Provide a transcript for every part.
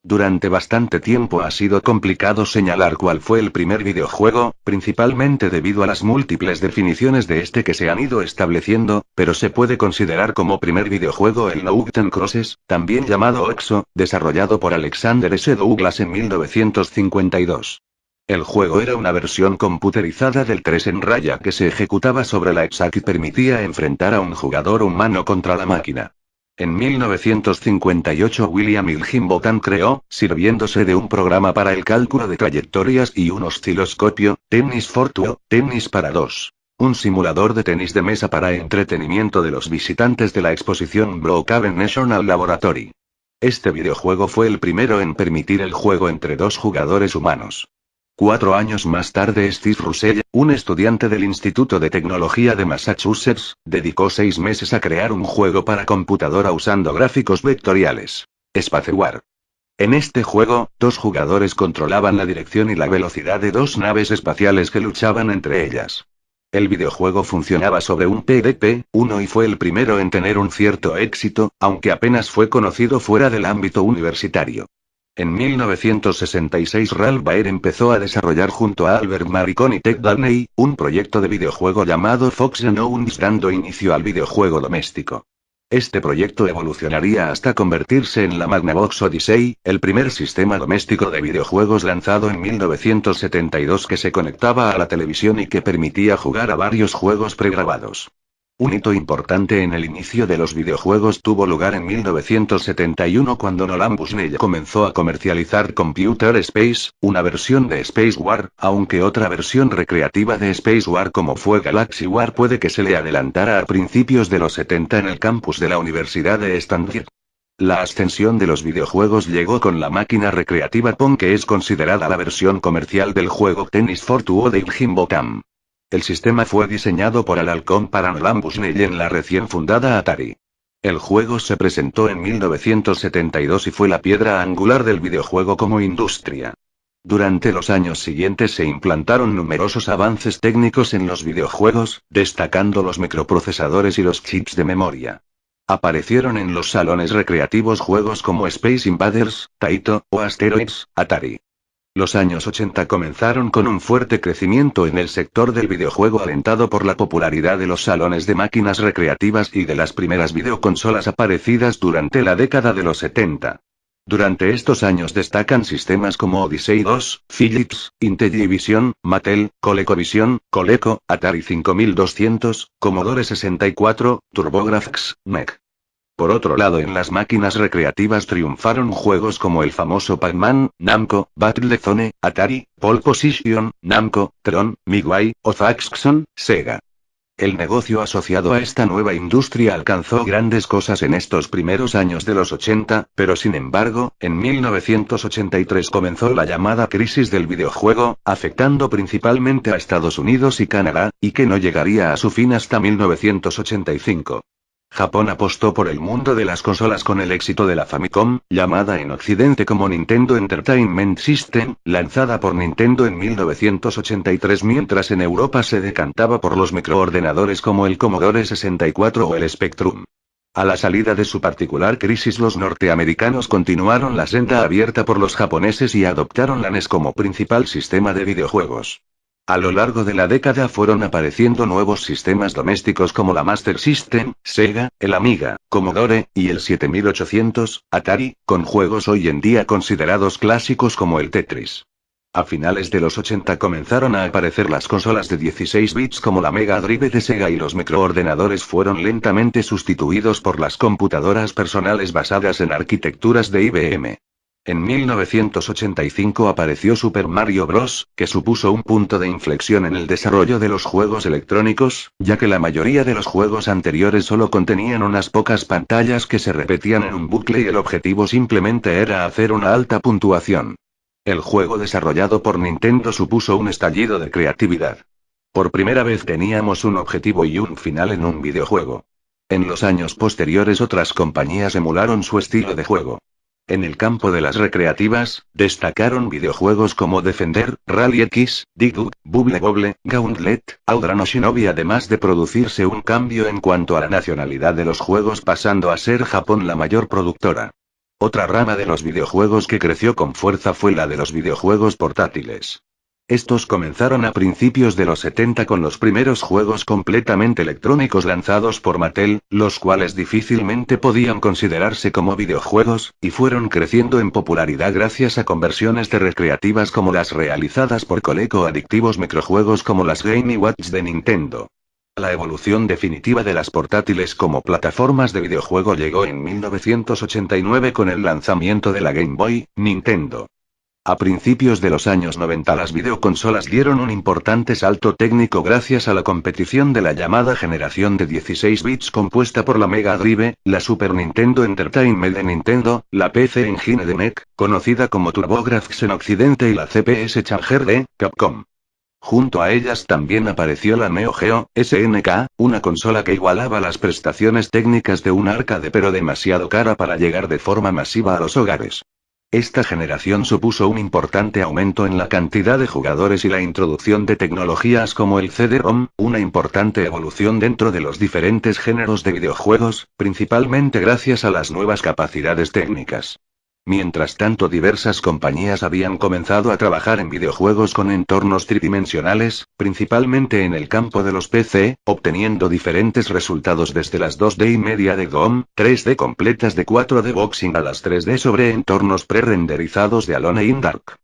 Durante bastante tiempo ha sido complicado señalar cuál fue el primer videojuego, principalmente debido a las múltiples definiciones de este que se han ido estableciendo, pero se puede considerar como primer videojuego el Northern Crosses, también llamado EXO, desarrollado por Alexander S. Douglas en 1952. El juego era una versión computerizada del 3 en raya que se ejecutaba sobre la EXAC y permitía enfrentar a un jugador humano contra la máquina. En 1958 William Higginbotham creó, sirviéndose de un programa para el cálculo de trayectorias y un osciloscopio, Tennis for Two, Tennis para dos. Un simulador de tenis de mesa para entretenimiento de los visitantes de la exposición Brookhaven National Laboratory. Este videojuego fue el primero en permitir el juego entre dos jugadores humanos. 4 años más tarde Steve Russell, un estudiante del Instituto de Tecnología de Massachusetts, dedicó 6 meses a crear un juego para computadora usando gráficos vectoriales. Spacewar. En este juego, 2 jugadores controlaban la dirección y la velocidad de 2 naves espaciales que luchaban entre ellas. El videojuego funcionaba sobre un PDP-1 y fue el primero en tener un cierto éxito, aunque apenas fue conocido fuera del ámbito universitario. En 1966 Ralph Baer empezó a desarrollar junto a Albert Maricón y Ted Dabney, un proyecto de videojuego llamado Fox Genomes dando inicio al videojuego doméstico. Este proyecto evolucionaría hasta convertirse en la Magnavox Odyssey, el primer sistema doméstico de videojuegos lanzado en 1972 que se conectaba a la televisión y que permitía jugar a varios juegos pregrabados. Un hito importante en el inicio de los videojuegos tuvo lugar en 1971 cuando Nolan Bushnell comenzó a comercializar Computer Space, una versión de Spacewar, aunque otra versión recreativa de Spacewar como fue Galaxy War puede que se le adelantara a principios de los 70 en el campus de la Universidad de Stanford. La ascensión de los videojuegos llegó con la máquina recreativa Pong que es considerada la versión comercial del juego Tennis for Two de Higginbotham. El sistema fue diseñado por Alalcom para Nolan Bushnell en la recién fundada Atari. El juego se presentó en 1972 y fue la piedra angular del videojuego como industria. Durante los años siguientes se implantaron numerosos avances técnicos en los videojuegos, destacando los microprocesadores y los chips de memoria. Aparecieron en los salones recreativos juegos como Space Invaders, Taito, o Asteroids, Atari. Los años 80 comenzaron con un fuerte crecimiento en el sector del videojuego alentado por la popularidad de los salones de máquinas recreativas y de las primeras videoconsolas aparecidas durante la década de los 70. Durante estos años destacan sistemas como Odyssey 2, Philips, Intellivision, Mattel, ColecoVision, Coleco, Atari 5200, Commodore 64, TurboGrafx, NEC. Por otro lado, en las máquinas recreativas triunfaron juegos como el famoso Pac-Man, Namco, Battlezone, Atari, Pole Position, Namco, Tron, Midway, o Zaxxon, Sega. El negocio asociado a esta nueva industria alcanzó grandes cosas en estos primeros años de los 80, pero sin embargo, en 1983 comenzó la llamada crisis del videojuego, afectando principalmente a Estados Unidos y Canadá, y que no llegaría a su fin hasta 1985. Japón apostó por el mundo de las consolas con el éxito de la Famicom, llamada en Occidente como Nintendo Entertainment System, lanzada por Nintendo en 1983 mientras en Europa se decantaba por los microordenadores como el Commodore 64 o el Spectrum. A la salida de su particular crisis los norteamericanos continuaron la senda abierta por los japoneses y adoptaron la NES como principal sistema de videojuegos. A lo largo de la década fueron apareciendo nuevos sistemas domésticos como la Master System, Sega, el Amiga, Commodore, y el 7800, Atari, con juegos hoy en día considerados clásicos como el Tetris. A finales de los 80 comenzaron a aparecer las consolas de 16 bits como la Mega Drive de Sega y los microordenadores fueron lentamente sustituidos por las computadoras personales basadas en arquitecturas de IBM. En 1985 apareció Super Mario Bros., que supuso un punto de inflexión en el desarrollo de los juegos electrónicos, ya que la mayoría de los juegos anteriores solo contenían unas pocas pantallas que se repetían en un bucle y el objetivo simplemente era hacer una alta puntuación. El juego desarrollado por Nintendo supuso un estallido de creatividad. Por primera vez teníamos un objetivo y un final en un videojuego. En los años posteriores otras compañías emularon su estilo de juego. En el campo de las recreativas, destacaron videojuegos como Defender, Rally X, Dig Dug, Bubble Bobble, Gauntlet, Outrun o Shinobi además de producirse un cambio en cuanto a la nacionalidad de los juegos pasando a ser Japón la mayor productora. Otra rama de los videojuegos que creció con fuerza fue la de los videojuegos portátiles. Estos comenzaron a principios de los 70 con los primeros juegos completamente electrónicos lanzados por Mattel, los cuales difícilmente podían considerarse como videojuegos, y fueron creciendo en popularidad gracias a conversiones de recreativas como las realizadas por Coleco o adictivos microjuegos como las Game & Watch de Nintendo. La evolución definitiva de las portátiles como plataformas de videojuego llegó en 1989 con el lanzamiento de la Game Boy, Nintendo. A principios de los años 90 las videoconsolas dieron un importante salto técnico gracias a la competición de la llamada generación de 16 bits compuesta por la Mega Drive, la Super Nintendo Entertainment de Nintendo, la PC Engine de NEC, conocida como TurboGrafx en Occidente y la CPS Challenger de Capcom. Junto a ellas también apareció la Neo Geo SNK, una consola que igualaba las prestaciones técnicas de un arcade pero demasiado cara para llegar de forma masiva a los hogares. Esta generación supuso un importante aumento en la cantidad de jugadores y la introducción de tecnologías como el CD-ROM, una importante evolución dentro de los diferentes géneros de videojuegos, principalmente gracias a las nuevas capacidades técnicas. Mientras tanto, diversas compañías habían comenzado a trabajar en videojuegos con entornos tridimensionales, principalmente en el campo de los PC, obteniendo diferentes resultados desde las 2D y media de GOM, 3D completas de 4D Boxing a las 3D sobre entornos pre-renderizados de Alone in Dark.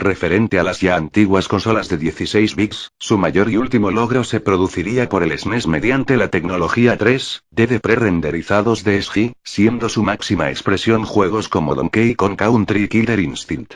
Referente a las ya antiguas consolas de 16 bits, su mayor y último logro se produciría por el SNES mediante la tecnología 3D de pre-renderizados de SG, siendo su máxima expresión juegos como Donkey Kong Country y Killer Instinct.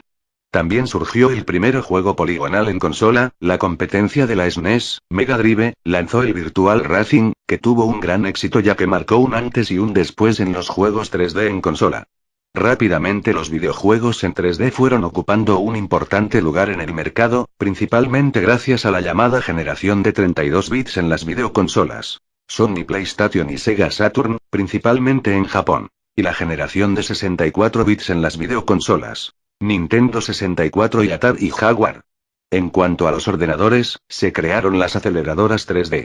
También surgió el primer juego poligonal en consola, la competencia de la SNES, Mega Drive, lanzó el Virtual Racing, que tuvo un gran éxito ya que marcó un antes y un después en los juegos 3D en consola. Rápidamente los videojuegos en 3D fueron ocupando un importante lugar en el mercado, principalmente gracias a la llamada generación de 32 bits en las videoconsolas. Sony PlayStation y Sega Saturn, principalmente en Japón. Y la generación de 64 bits en las videoconsolas. Nintendo 64 y Atari y Jaguar. En cuanto a los ordenadores, se crearon las aceleradoras 3D.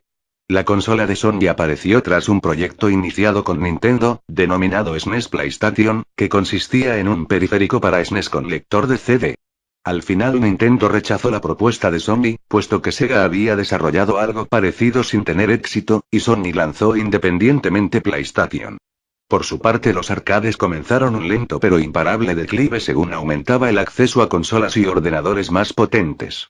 La consola de Sony apareció tras un proyecto iniciado con Nintendo, denominado SNES PlayStation, que consistía en un periférico para SNES con lector de CD. Al final Nintendo rechazó la propuesta de Sony, puesto que Sega había desarrollado algo parecido sin tener éxito, y Sony lanzó independientemente PlayStation. Por su parte, los arcades comenzaron un lento pero imparable declive según aumentaba el acceso a consolas y ordenadores más potentes.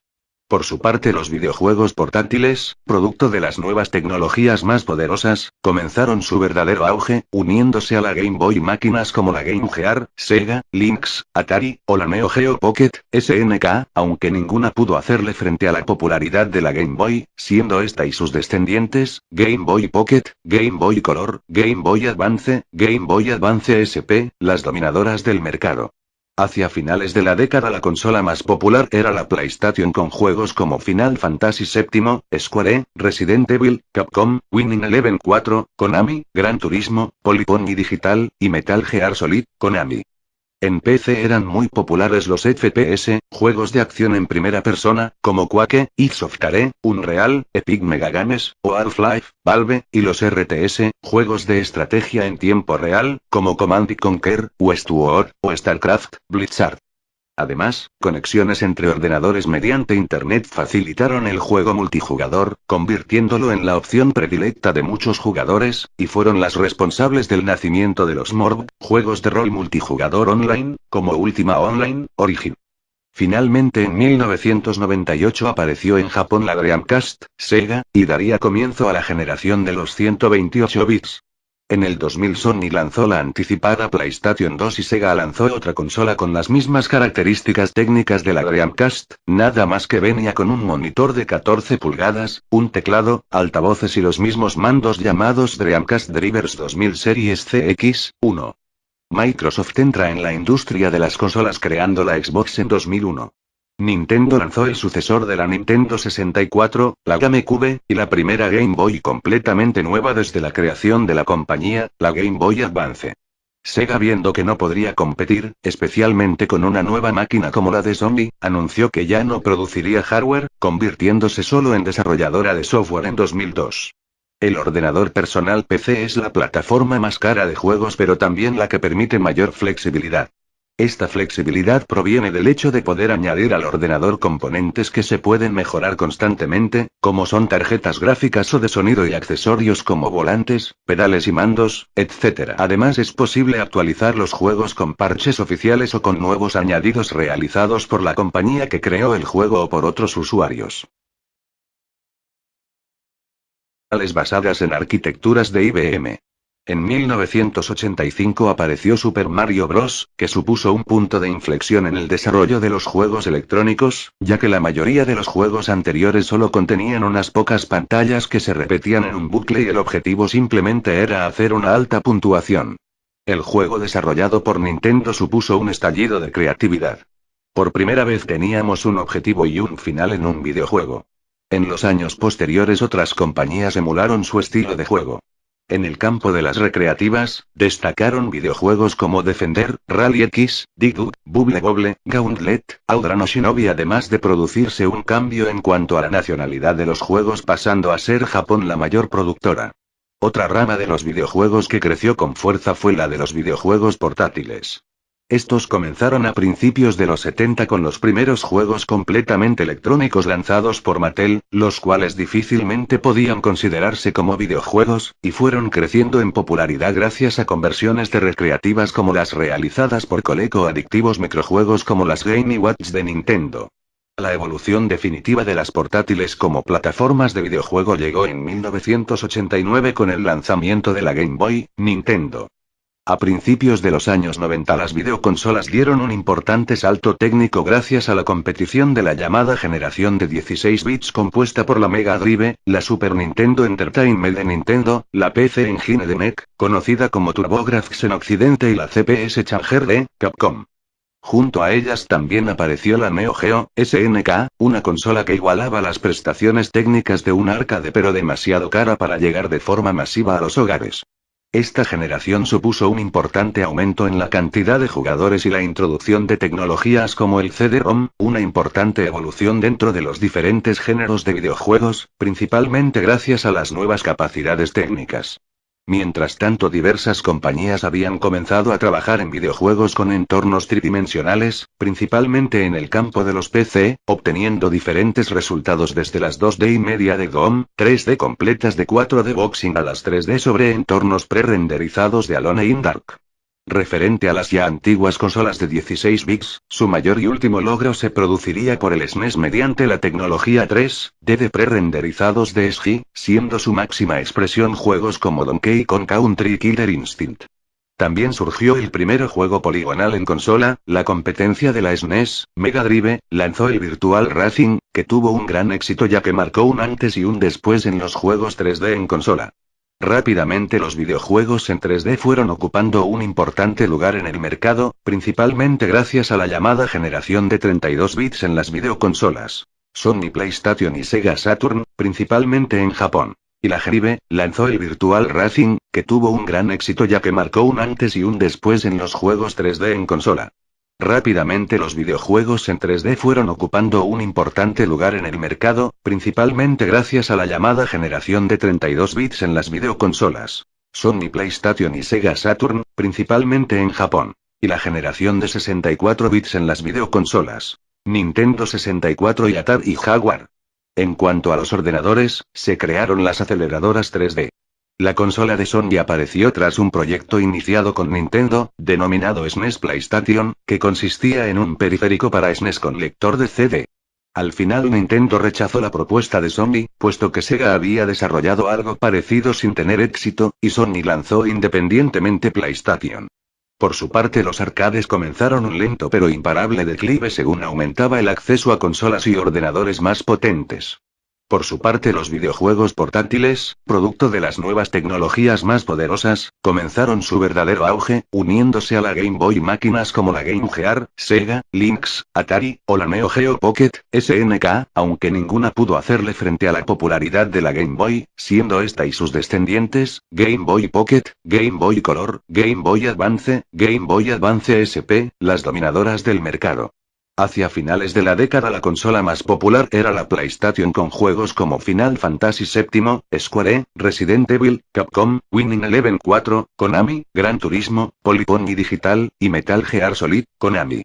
Por su parte, los videojuegos portátiles, producto de las nuevas tecnologías más poderosas, comenzaron su verdadero auge, uniéndose a la Game Boy máquinas como la Game Gear, Sega, Lynx, Atari, o la Neo Geo Pocket, SNK, aunque ninguna pudo hacerle frente a la popularidad de la Game Boy, siendo esta y sus descendientes, Game Boy Pocket, Game Boy Color, Game Boy Advance SP, las dominadoras del mercado. Hacia finales de la década la consola más popular era la PlayStation con juegos como Final Fantasy VII, Square, Resident Evil, Capcom, Winning Eleven 4, Konami, Gran Turismo, Polyphony Digital, y Metal Gear Solid, Konami. En PC eran muy populares los FPS, juegos de acción en primera persona, como Quake, Age of Tare, Unreal, Epic Mega Games, o Half-Life, Valve, y los RTS, juegos de estrategia en tiempo real, como Command & Conquer, Westward, o StarCraft, Blizzard. Además, conexiones entre ordenadores mediante Internet facilitaron el juego multijugador, convirtiéndolo en la opción predilecta de muchos jugadores, y fueron las responsables del nacimiento de los MMORPG, juegos de rol multijugador online, como Ultima Online, Origin. Finalmente en 1998 apareció en Japón la Dreamcast, Sega, y daría comienzo a la generación de los 128 bits. En el 2000 Sony lanzó la anticipada PlayStation 2 y Sega lanzó otra consola con las mismas características técnicas de la Dreamcast, nada más que venía con un monitor de 14 pulgadas, un teclado, altavoces y los mismos mandos llamados Dreamcast Drivers 2000 Series CX1. Microsoft entra en la industria de las consolas creando la Xbox en 2001. Nintendo lanzó el sucesor de la Nintendo 64, la GameCube, y la primera Game Boy completamente nueva desde la creación de la compañía, la Game Boy Advance. Sega, viendo que no podría competir, especialmente con una nueva máquina como la de Sony, anunció que ya no produciría hardware, convirtiéndose solo en desarrolladora de software en 2002. El ordenador personal PC es la plataforma más cara de juegos, pero también la que permite mayor flexibilidad. Esta flexibilidad proviene del hecho de poder añadir al ordenador componentes que se pueden mejorar constantemente, como son tarjetas gráficas o de sonido y accesorios como volantes, pedales y mandos, etc. Además es posible actualizar los juegos con parches oficiales o con nuevos añadidos realizados por la compañía que creó el juego o por otros usuarios. Basadas en arquitecturas de IBM. En 1985 apareció Super Mario Bros., que supuso un punto de inflexión en el desarrollo de los juegos electrónicos, ya que la mayoría de los juegos anteriores solo contenían unas pocas pantallas que se repetían en un bucle y el objetivo simplemente era hacer una alta puntuación. El juego desarrollado por Nintendo supuso un estallido de creatividad. Por primera vez teníamos un objetivo y un final en un videojuego. En los años posteriores otras compañías emularon su estilo de juego. En el campo de las recreativas, destacaron videojuegos como Defender, Rally X, Dig Dug, Bubble Bobble, Gauntlet, Outrun o Shinobi, además de producirse un cambio en cuanto a la nacionalidad de los juegos, pasando a ser Japón la mayor productora. Otra rama de los videojuegos que creció con fuerza fue la de los videojuegos portátiles. Estos comenzaron a principios de los 70 con los primeros juegos completamente electrónicos lanzados por Mattel, los cuales difícilmente podían considerarse como videojuegos, y fueron creciendo en popularidad gracias a conversiones de recreativas como las realizadas por Coleco o adictivos microjuegos como las Game & Watch de Nintendo. La evolución definitiva de las portátiles como plataformas de videojuego llegó en 1989 con el lanzamiento de la Game Boy, Nintendo. A principios de los años 90 las videoconsolas dieron un importante salto técnico gracias a la competición de la llamada generación de 16 bits compuesta por la Mega Drive, la Super Nintendo Entertainment de Nintendo, la PC Engine de NEC, conocida como TurboGrafx en Occidente, y la CPS Challenger de Capcom. Junto a ellas también apareció la Neo Geo SNK, una consola que igualaba las prestaciones técnicas de un arcade pero demasiado cara para llegar de forma masiva a los hogares. Esta generación supuso un importante aumento en la cantidad de jugadores y la introducción de tecnologías como el CD-ROM, una importante evolución dentro de los diferentes géneros de videojuegos, principalmente gracias a las nuevas capacidades técnicas. Mientras tanto, diversas compañías habían comenzado a trabajar en videojuegos con entornos tridimensionales, principalmente en el campo de los PC, obteniendo diferentes resultados desde las 2D y media de GOM, 3D completas de 4D Boxing a las 3D sobre entornos pre-renderizados de Alone in Dark. Referente a las ya antiguas consolas de 16 bits, su mayor y último logro se produciría por el SNES mediante la tecnología 3D de pre-renderizados de SG, siendo su máxima expresión juegos como Donkey Kong Country y Killer Instinct. También surgió el primer juego poligonal en consola, la competencia de la SNES, Mega Drive, lanzó el Virtual Racing, que tuvo un gran éxito ya que marcó un antes y un después en los juegos 3D en consola. Rápidamente los videojuegos en 3D fueron ocupando un importante lugar en el mercado, principalmente gracias a la llamada generación de 32 bits en las videoconsolas. Sony PlayStation y Sega Saturn, principalmente en Japón. Y la Drive, lanzó el Virtual Racing, que tuvo un gran éxito ya que marcó un antes y un después en los juegos 3D en consola. Rápidamente los videojuegos en 3D fueron ocupando un importante lugar en el mercado, principalmente gracias a la llamada generación de 32 bits en las videoconsolas. Sony PlayStation y Sega Saturn, principalmente en Japón. Y la generación de 64 bits en las videoconsolas. Nintendo 64 y Atari y Jaguar. En cuanto a los ordenadores, se crearon las aceleradoras 3D. La consola de Sony apareció tras un proyecto iniciado con Nintendo, denominado SNES PlayStation, que consistía en un periférico para SNES con lector de CD. Al final Nintendo rechazó la propuesta de Sony, puesto que Sega había desarrollado algo parecido sin tener éxito, y Sony lanzó independientemente PlayStation. Por su parte, los arcades comenzaron un lento pero imparable declive según aumentaba el acceso a consolas y ordenadores más potentes. Por su parte, los videojuegos portátiles, producto de las nuevas tecnologías más poderosas, comenzaron su verdadero auge, uniéndose a la Game Boy máquinas como la Game Gear, Sega, Lynx, Atari, o la Neo Geo Pocket, SNK, aunque ninguna pudo hacerle frente a la popularidad de la Game Boy, siendo esta y sus descendientes, Game Boy Pocket, Game Boy Color, Game Boy Advance, Game Boy Advance SP, las dominadoras del mercado. Hacia finales de la década la consola más popular era la PlayStation con juegos como Final Fantasy VII, Square, Resident Evil, Capcom, Winning Eleven 4, Konami, Gran Turismo, Polyphony Digital, y Metal Gear Solid, Konami.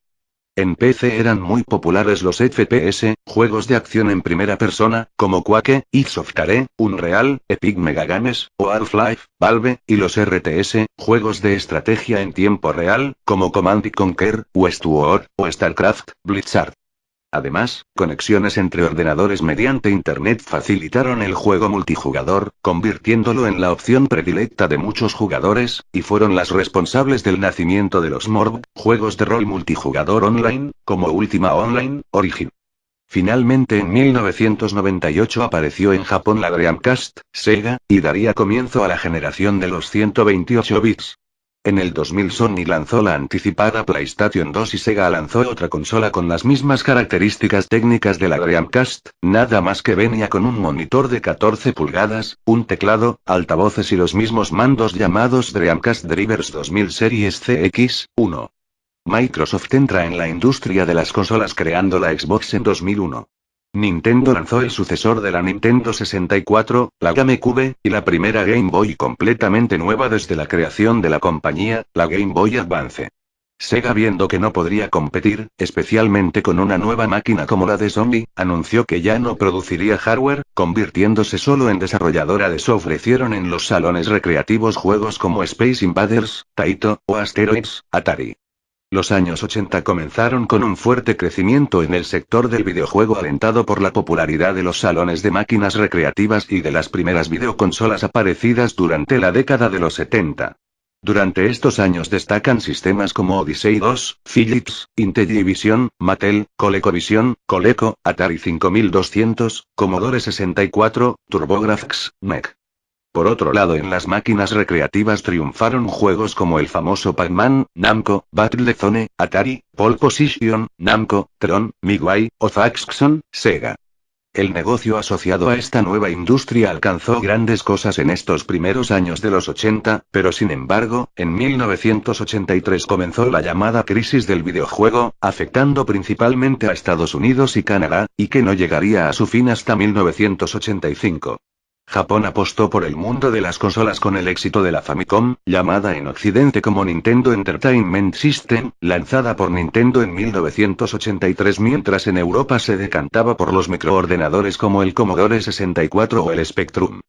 En PC eran muy populares los FPS, juegos de acción en primera persona, como Quake, Age of Tare, Unreal, Epic Mega Games, o Half-Life, Valve, y los RTS, juegos de estrategia en tiempo real, como Command & Conquer, Westward, o StarCraft, Blizzard. Además, conexiones entre ordenadores mediante Internet facilitaron el juego multijugador, convirtiéndolo en la opción predilecta de muchos jugadores, y fueron las responsables del nacimiento de los MMORPG, juegos de rol multijugador online, como Ultima Online, Origin. Finalmente en 1998 apareció en Japón la Dreamcast, Sega, y daría comienzo a la generación de los 128 bits. En el 2000 Sony lanzó la anticipada PlayStation 2 y Sega lanzó otra consola con las mismas características técnicas de la Dreamcast, nada más que venía con un monitor de 14 pulgadas, un teclado, altavoces y los mismos mandos llamados Dreamcast Drivers 2000 Series CX1. Microsoft entra en la industria de las consolas creando la Xbox en 2001. Nintendo lanzó el sucesor de la Nintendo 64, la GameCube, y la primera Game Boy completamente nueva desde la creación de la compañía, la Game Boy Advance. Sega, viendo que no podría competir, especialmente con una nueva máquina como la de Sony, anunció que ya no produciría hardware, convirtiéndose solo en desarrolladora de software. Hicieron en los salones recreativos juegos como Space Invaders, Taito, o Asteroids, Atari. Los años 80 comenzaron con un fuerte crecimiento en el sector del videojuego alentado por la popularidad de los salones de máquinas recreativas y de las primeras videoconsolas aparecidas durante la década de los 70. Durante estos años destacan sistemas como Odyssey 2, Philips, Intellivision, Mattel, ColecoVision, Coleco, Atari 5200, Commodore 64, TurboGrafx, MEC. Por otro lado, en las máquinas recreativas triunfaron juegos como el famoso Pac-Man, Namco, Battlezone, Atari, Pole Position, Namco, Tron, Midway, o Zaxxon, Sega. El negocio asociado a esta nueva industria alcanzó grandes cosas en estos primeros años de los 80, pero sin embargo, en 1983 comenzó la llamada crisis del videojuego, afectando principalmente a Estados Unidos y Canadá, y que no llegaría a su fin hasta 1985. Japón apostó por el mundo de las consolas con el éxito de la Famicom, llamada en Occidente como Nintendo Entertainment System, lanzada por Nintendo en 1983, mientras en Europa se decantaba por los microordenadores como el Commodore 64 o el Spectrum.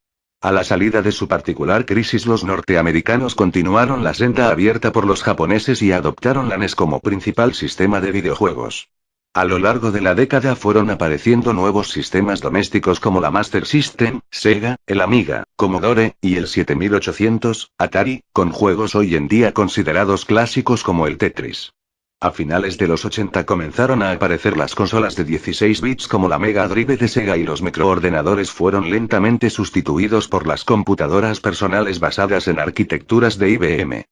A la salida de su particular crisis, los norteamericanos continuaron la senda abierta por los japoneses y adoptaron la NES como principal sistema de videojuegos. A lo largo de la década fueron apareciendo nuevos sistemas domésticos como la Master System, Sega, el Amiga, Commodore, y el 7800, Atari, con juegos hoy en día considerados clásicos como el Tetris. A finales de los 80 comenzaron a aparecer las consolas de 16 bits como la Mega Drive de Sega y los microordenadores fueron lentamente sustituidos por las computadoras personales basadas en arquitecturas de IBM.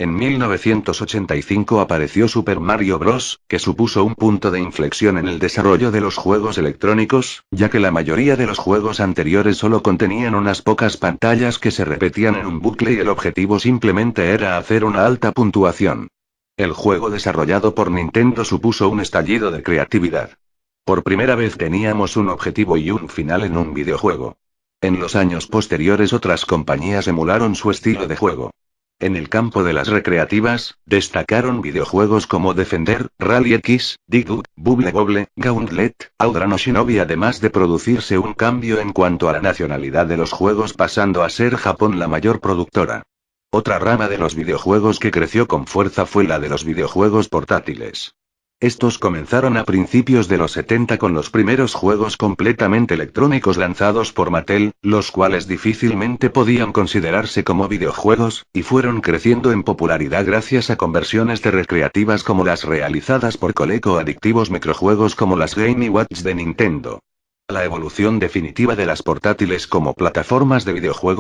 En 1985 apareció Super Mario Bros., que supuso un punto de inflexión en el desarrollo de los juegos electrónicos, ya que la mayoría de los juegos anteriores solo contenían unas pocas pantallas que se repetían en un bucle y el objetivo simplemente era hacer una alta puntuación. El juego desarrollado por Nintendo supuso un estallido de creatividad. Por primera vez teníamos un objetivo y un final en un videojuego. En los años posteriores otras compañías emularon su estilo de juego. En el campo de las recreativas, destacaron videojuegos como Defender, Rally X, Dig Dug, Bubble Bobble, Gauntlet, Outrun o Shinobi, además de producirse un cambio en cuanto a la nacionalidad de los juegos, pasando a ser Japón la mayor productora. Otra rama de los videojuegos que creció con fuerza fue la de los videojuegos portátiles. Estos comenzaron a principios de los 70 con los primeros juegos completamente electrónicos lanzados por Mattel, los cuales difícilmente podían considerarse como videojuegos, y fueron creciendo en popularidad gracias a conversiones de recreativas como las realizadas por Coleco o adictivos microjuegos como las Game & Watch de Nintendo. La evolución definitiva de las portátiles como plataformas de videojuego